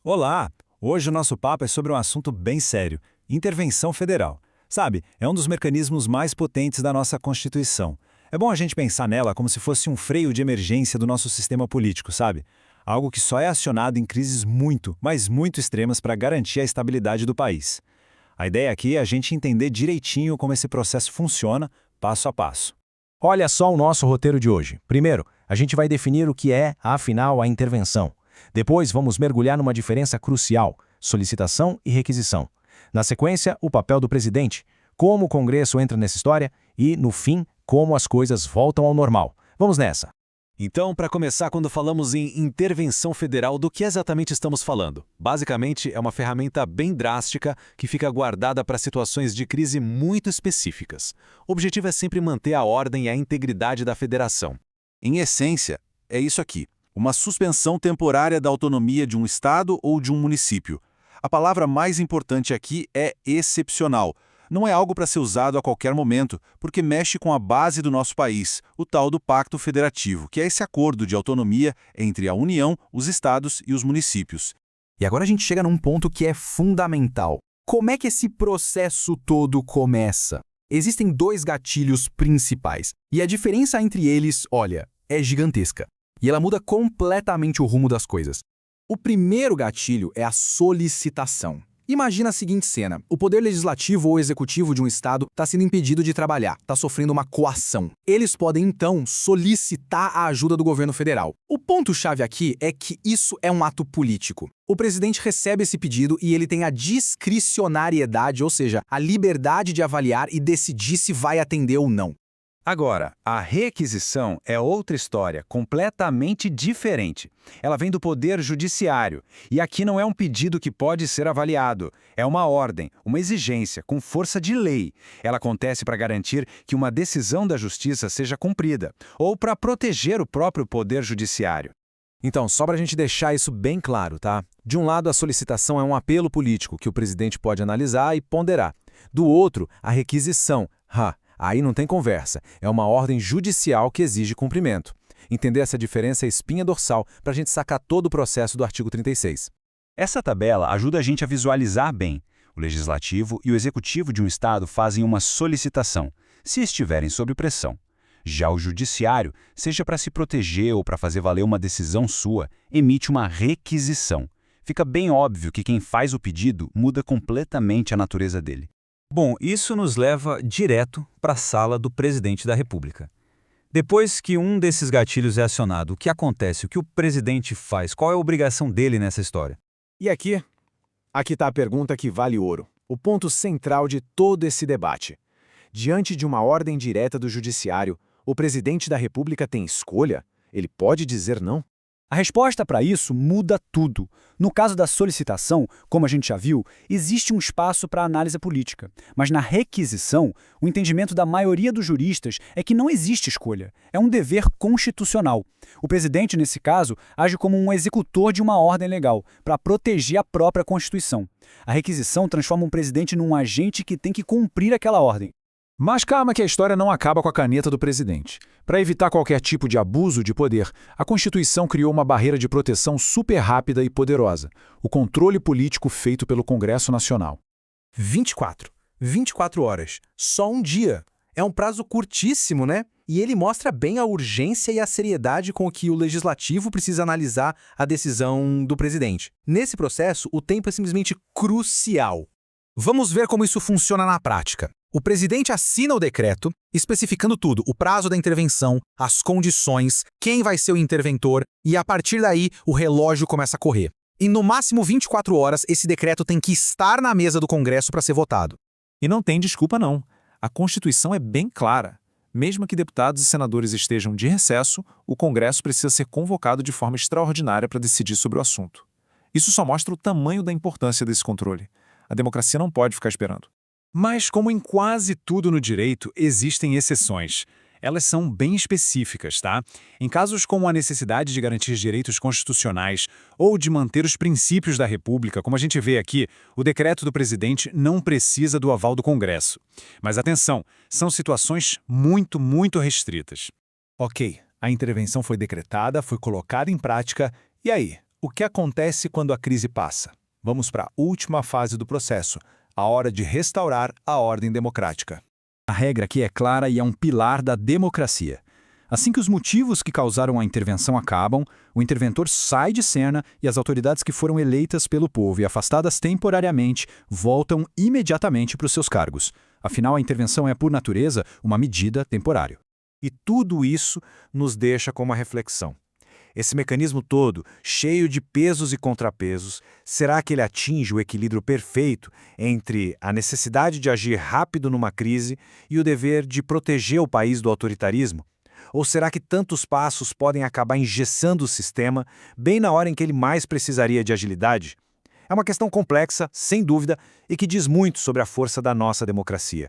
Olá! Hoje o nosso papo é sobre um assunto bem sério: intervenção federal. Sabe, é um dos mecanismos mais potentes da nossa Constituição. É bom a gente pensar nela como se fosse um freio de emergência do nosso sistema político, sabe? Algo que só é acionado em crises muito, mas muito extremas para garantir a estabilidade do país. A ideia aqui é a gente entender direitinho como esse processo funciona, passo a passo. Olha só o nosso roteiro de hoje. Primeiro, a gente vai definir o que é, afinal, a intervenção. Depois, vamos mergulhar numa diferença crucial: solicitação e requisição. Na sequência, o papel do presidente, como o Congresso entra nessa história e, no fim, como as coisas voltam ao normal. Vamos nessa! Então, para começar, quando falamos em intervenção federal, do que exatamente estamos falando? Basicamente, é uma ferramenta bem drástica que fica guardada para situações de crise muito específicas. O objetivo é sempre manter a ordem e a integridade da federação. Em essência, é isso aqui: uma suspensão temporária da autonomia de um estado ou de um município. A palavra mais importante aqui é excepcional. Não é algo para ser usado a qualquer momento, porque mexe com a base do nosso país, o tal do Pacto Federativo, que é esse acordo de autonomia entre a União, os estados e os municípios. E agora a gente chega num ponto que é fundamental. Como é que esse processo todo começa? Existem dois gatilhos principais, e a diferença entre eles, olha, é gigantesca. E ela muda completamente o rumo das coisas. O primeiro gatilho é a solicitação. Imagina a seguinte cena: o poder legislativo ou executivo de um estado está sendo impedido de trabalhar, está sofrendo uma coação. Eles podem, então, solicitar a ajuda do governo federal. O ponto-chave aqui é que isso é um ato político. O presidente recebe esse pedido e ele tem a discricionariedade, ou seja, a liberdade de avaliar e decidir se vai atender ou não. Agora, a requisição é outra história, completamente diferente. Ela vem do Poder Judiciário, e aqui não é um pedido que pode ser avaliado. É uma ordem, uma exigência, com força de lei. Ela acontece para garantir que uma decisão da Justiça seja cumprida, ou para proteger o próprio Poder Judiciário. Então, só para a gente deixar isso bem claro, tá? De um lado, a solicitação é um apelo político que o presidente pode analisar e ponderar. Do outro, a requisição. Aí não tem conversa, é uma ordem judicial que exige cumprimento. Entender essa diferença é espinha dorsal para a gente sacar todo o processo do artigo 36. Essa tabela ajuda a gente a visualizar bem. O Legislativo e o Executivo de um Estado fazem uma solicitação, se estiverem sob pressão. Já o Judiciário, seja para se proteger ou para fazer valer uma decisão sua, emite uma requisição. Fica bem óbvio que quem faz o pedido muda completamente a natureza dele. Bom, isso nos leva direto para a sala do presidente da República. Depois que um desses gatilhos é acionado, o que acontece? O que o presidente faz? Qual é a obrigação dele nessa história? E aqui está a pergunta que vale ouro, o ponto central de todo esse debate. Diante de uma ordem direta do Judiciário, o presidente da República tem escolha? Ele pode dizer não? A resposta para isso muda tudo. No caso da solicitação, como a gente já viu, existe um espaço para análise política. Mas na requisição, o entendimento da maioria dos juristas é que não existe escolha. É um dever constitucional. O presidente, nesse caso, age como um executor de uma ordem legal, para proteger a própria Constituição. A requisição transforma um presidente num agente que tem que cumprir aquela ordem. Mas calma que a história não acaba com a caneta do presidente. Para evitar qualquer tipo de abuso de poder, a Constituição criou uma barreira de proteção super rápida e poderosa: o controle político feito pelo Congresso Nacional. 24 horas. Só um dia. É um prazo curtíssimo, né? E ele mostra bem a urgência e a seriedade com que o Legislativo precisa analisar a decisão do presidente. Nesse processo, o tempo é simplesmente crucial. Vamos ver como isso funciona na prática. O presidente assina o decreto, especificando tudo: o prazo da intervenção, as condições, quem vai ser o interventor, e a partir daí o relógio começa a correr. Em no máximo 24 horas, esse decreto tem que estar na mesa do Congresso para ser votado. E não tem desculpa não. A Constituição é bem clara. Mesmo que deputados e senadores estejam de recesso, o Congresso precisa ser convocado de forma extraordinária para decidir sobre o assunto. Isso só mostra o tamanho da importância desse controle. A democracia não pode ficar esperando. Mas, como em quase tudo no direito, existem exceções. Elas são bem específicas, tá? Em casos como a necessidade de garantir direitos constitucionais ou de manter os princípios da República, como a gente vê aqui, o decreto do presidente não precisa do aval do Congresso. Mas atenção, são situações muito restritas. Ok, a intervenção foi decretada, foi colocada em prática, e aí? O que acontece quando a crise passa? Vamos para a última fase do processo, a hora de restaurar a ordem democrática. A regra aqui é clara e é um pilar da democracia. Assim que os motivos que causaram a intervenção acabam, o interventor sai de cena e as autoridades que foram eleitas pelo povo e afastadas temporariamente voltam imediatamente para os seus cargos. Afinal, a intervenção é, por natureza, uma medida temporária. E tudo isso nos deixa com uma reflexão. Esse mecanismo todo, cheio de pesos e contrapesos, será que ele atinge o equilíbrio perfeito entre a necessidade de agir rápido numa crise e o dever de proteger o país do autoritarismo? Ou será que tantos passos podem acabar engessando o sistema bem na hora em que ele mais precisaria de agilidade? É uma questão complexa, sem dúvida, e que diz muito sobre a força da nossa democracia.